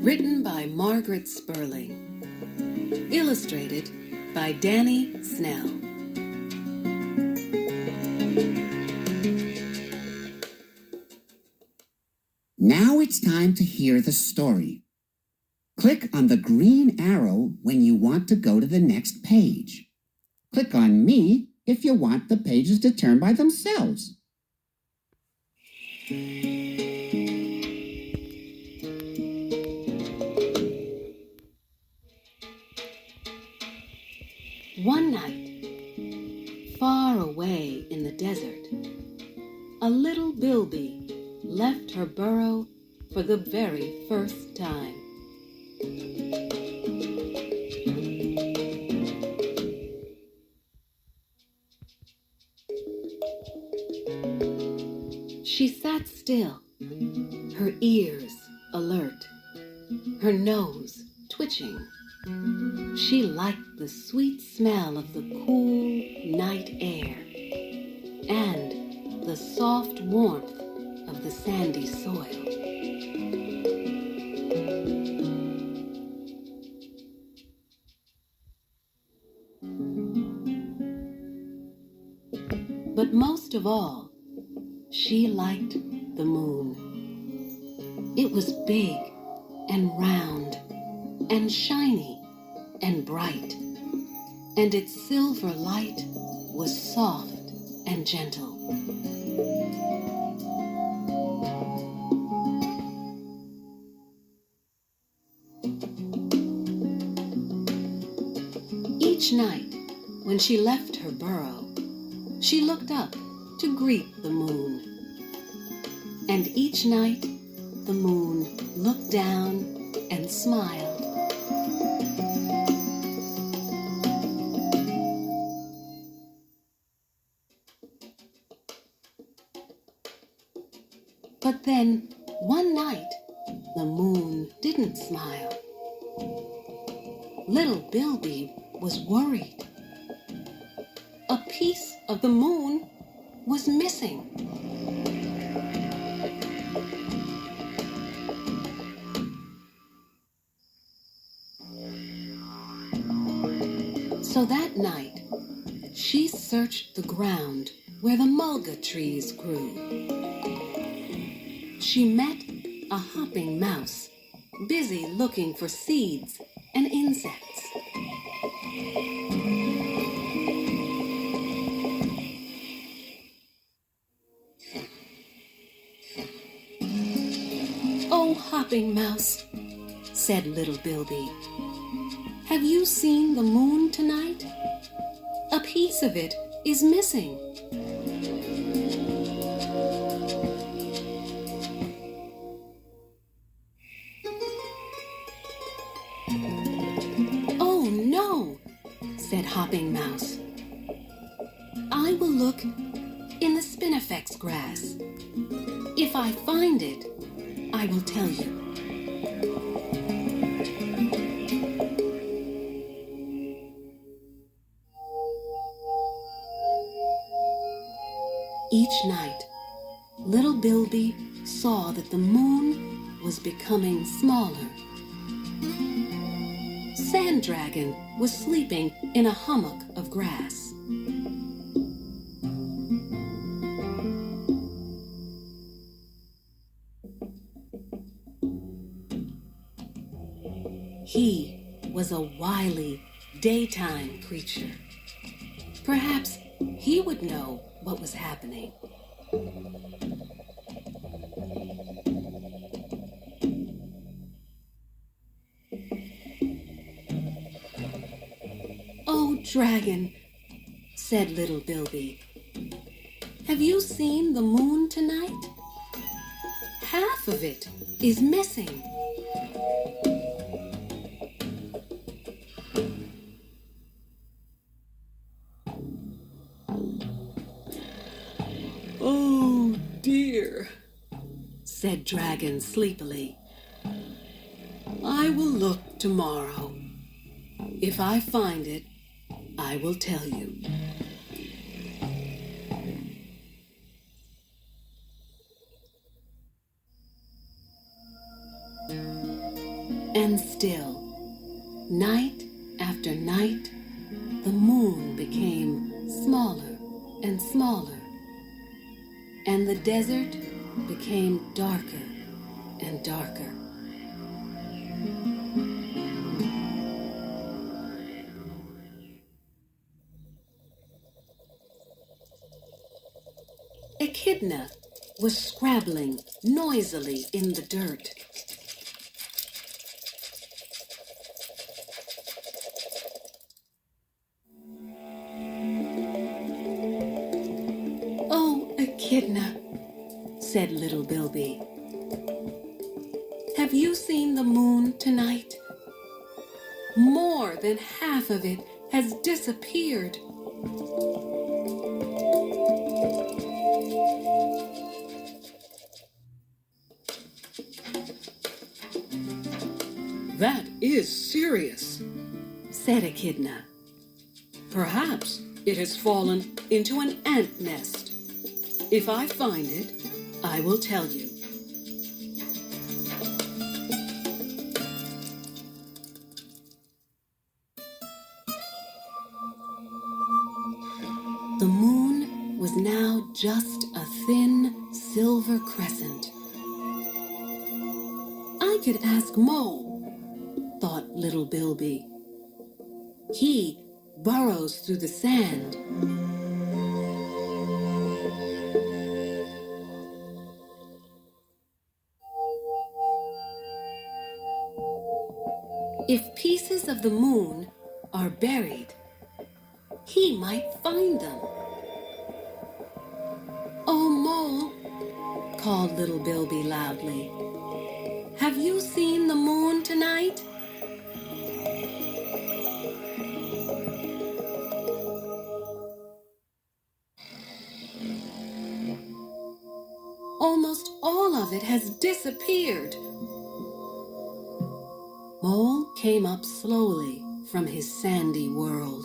Written by Margaret Sperling. Illustrated by Danny Snell. Now it's time to hear the story. Click on the green arrow when you want to go to the next page. Click on me if you want the pages to turn by themselves. One night, far away in the desert, a little Bilby left her burrow for the very first time. She sat still, her ears alert, her nose twitching. She liked the sweet smell of the cool night air and the soft warmth of the sandy soil. But most of all, she liked the moon. It was big and round and shiny and bright, and its silver light was soft and gentle. Each night, when she left her burrow, she looked up to greet the moon. And each night, the moon looked down and smiled. But then, one night, the moon didn't smile. Little Bilby was worried. A piece of the moon was missing. So that night, she searched the ground where the mulga trees grew. She met a hopping mouse, busy looking for seeds and insects. "Oh, hopping mouse," said little Bilby, "have you seen the moon tonight? A piece of it is missing." "Oh, no," said Hopping Mouse. "I will look in the spinifex grass. If I find it, I will tell you." Each night, little Bilby saw that the moon was becoming smaller. Sand Dragon was sleeping in a hummock of grass. He was a wily daytime creature. Perhaps he would know what was happening. "Oh, Dragon," said little Bilby, "have you seen the moon tonight? Half of it is missing." "Oh, dear," said Dragon sleepily. "I will look tomorrow. If I find it, I will tell you." and still. Night after night, the moon became smaller and smaller, and the desert became darker and darker. Echidna was scrabbling noisily in the dirt. "Oh, Echidna," said little Bilby, "have you seen the moon tonight? More than half of it has disappeared." "That is serious," said Echidna. "Perhaps it has fallen into an ant nest. If I find it, I will tell you." The moon was now just a thin silver crescent. "I could ask Mole," thought little Bilby. "He burrows through the sand." If pieces of the moon are buried, he might find them. "Oh, Mole," called little Bilby loudly, "have you seen the moon tonight?" "Almost all of it has disappeared." Mole came up slowly from his sandy world.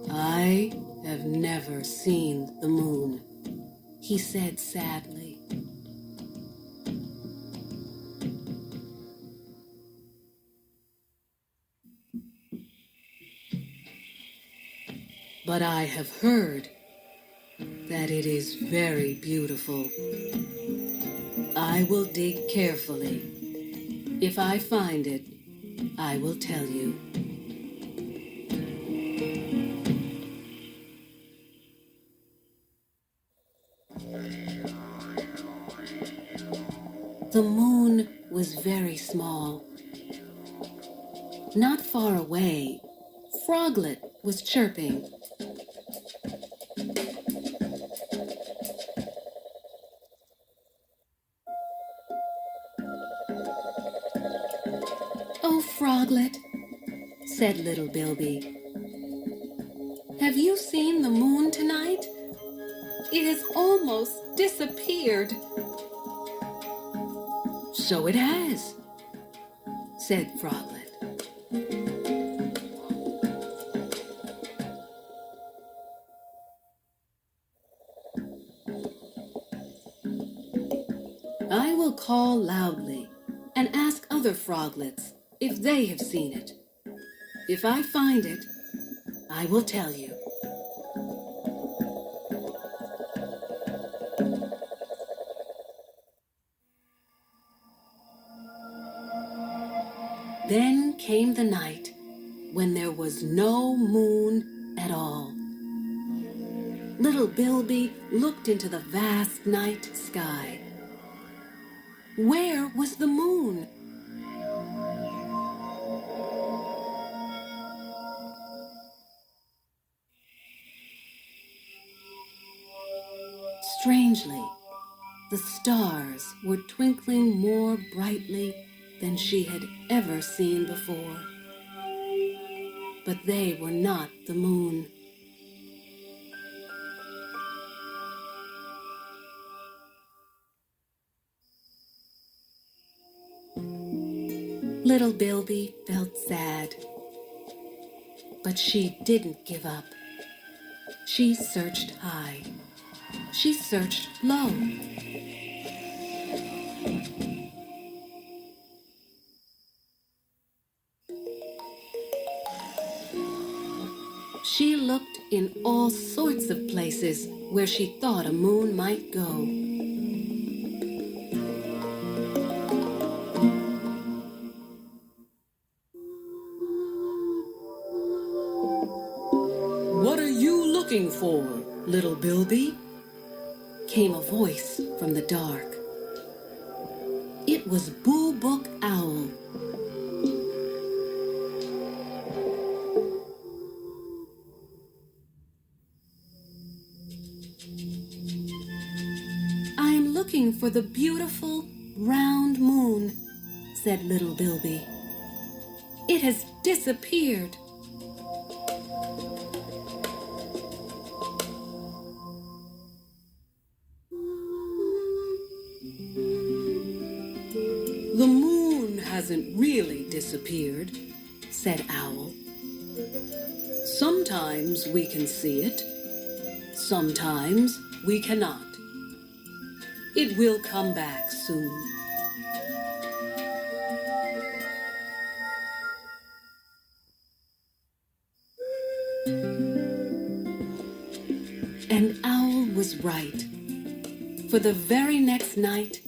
"I have never seen the moon," he said sadly. "But I have heard that it is very beautiful. I will dig carefully. If I find it, I will tell you." The moon was very small. Not far away, Froglet was chirping. "Oh, Froglet," said little Bilby, "have you seen the moon tonight? It has almost disappeared." "So it has," said Froglet. "I will call loudly and ask other froglets if they have seen it. If I find it, I will tell you." Then came the night when there was no moon at all. Little Bilby looked into the vast night sky. Where was the moon? Strangely, the stars were twinkling more brightly than she had ever seen before. But they were not the moon. Little Bilby felt sad, but she didn't give up. She searched high. She searched low. She looked in all sorts of places where she thought a moon might go. "What are you looking for, little Bilby?" came a voice from the dark. It was Boo Book Owl. "I am looking for the beautiful round moon," said little Bilby. "It has disappeared." "The moon hasn't really disappeared," said Owl. "Sometimes we can see it. Sometimes we cannot. It will come back soon." And Owl was right. For the very next night,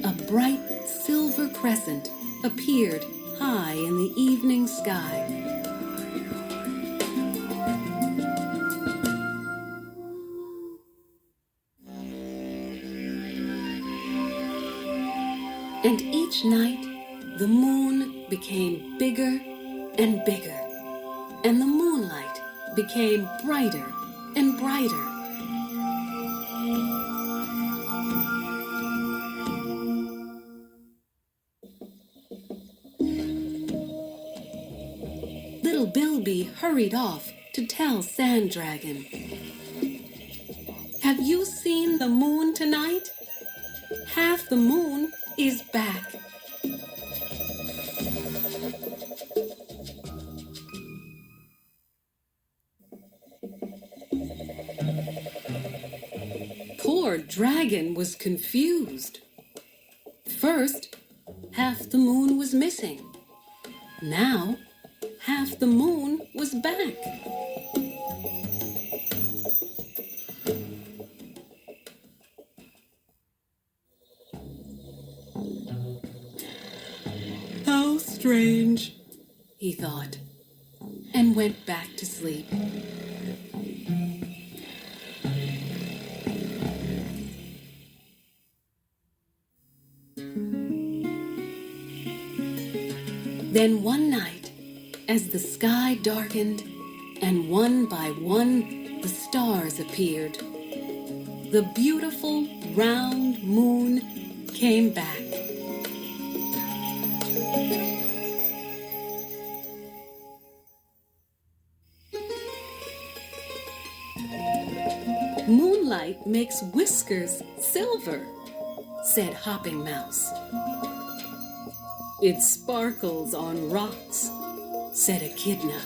a bright silver crescent appeared high in the evening sky. And each night, the moon became bigger and bigger, and the moonlight became brighter and brighter. Little Bilby hurried off to tell Sand Dragon. "Have you seen the moon tonight? Half the moon is back." Poor Dragon was confused. First, half the moon was missing. Now, half the moon was back. "How strange," he thought, and went back to sleep. Then one night, as the sky darkened and one by one the stars appeared, the beautiful round moon came back. "Moonlight makes whiskers silver," said Hopping Mouse. "It sparkles on rocks," said Echidna.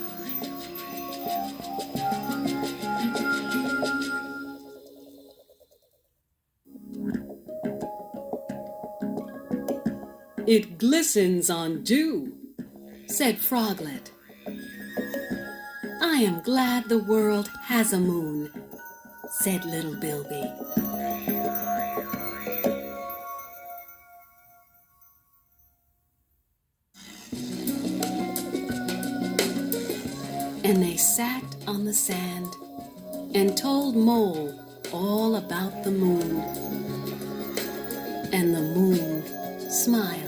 "It glistens on dew," said Froglet. "I am glad the world has a moon," said little Bilby. And they sat on the sand and told Mole all about the moon. And the moon smiled.